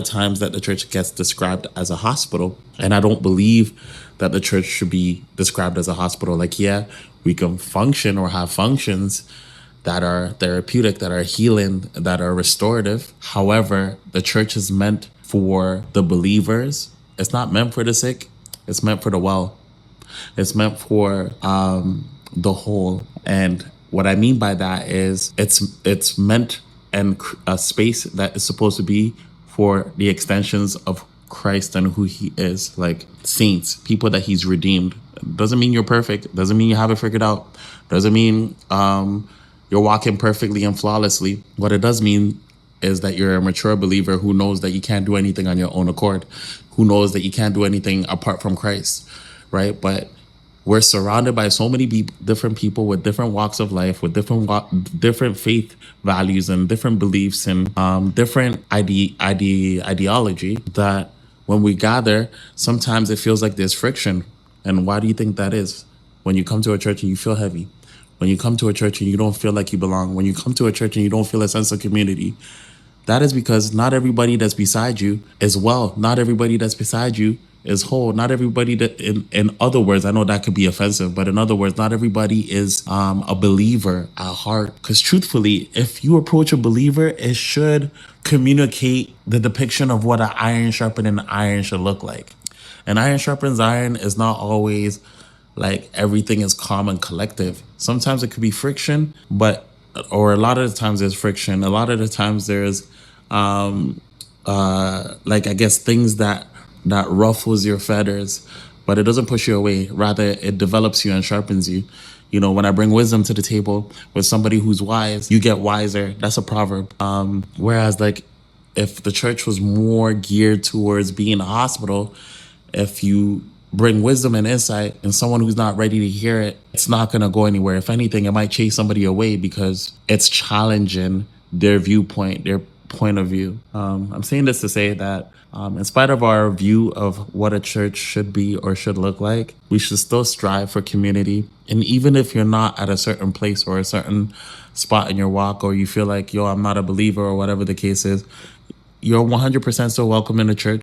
times that the church gets described as a hospital, and I don't believe that the church should be described as a hospital. Like, yeah, we can function or have functions that are therapeutic, that are healing, that are restorative. However, the church is meant for the believers. It's not meant for the sick. It's meant for the well. It's meant for the whole. And what I mean by that is it's meant and a space that is supposed to be for the extensions of Christ and who he is, like saints, people that he's redeemed. Doesn't mean you're perfect. Doesn't mean you have it figured out. Doesn't mean you're walking perfectly and flawlessly. What it does mean is that you're a mature believer who knows that you can't do anything on your own accord, who knows that you can't do anything apart from Christ, right? But we're surrounded by so many different people with different walks of life, with different faith values and different beliefs and different ideology, that when we gather, sometimes it feels like there's friction. And why do you think that is? When you come to a church and you feel heavy, when you come to a church and you don't feel like you belong, when you come to a church and you don't feel a sense of community, that is because not everybody that's beside you is well. Not everybody that's beside you is whole. Not everybody that, in other words, I know that could be offensive, but in other words, not everybody is a believer at heart. Because truthfully, if you approach a believer, it should communicate the depiction of what an iron sharpening iron should look like. And iron sharpens iron is not always like everything is calm and collective. Sometimes it could be friction, or a lot of the times there's friction. A lot of the times there's like, I guess, things that ruffles your feathers, but it doesn't push you away. Rather, it develops you and sharpens you. You know, when I bring wisdom to the table with somebody who's wise, you get wiser. That's a proverb. Whereas, like, if the church was more geared towards being a hospital, if you bring wisdom and insight and someone who's not ready to hear it, it's not going to go anywhere. If anything, it might chase somebody away because it's challenging their viewpoint, their point of view. I'm saying this to say that in spite of our view of what a church should be or should look like, we should still strive for community. And even if you're not at a certain place or a certain spot in your walk, or you feel like, yo, I'm not a believer or whatever the case is, you're 100% still welcome in the church.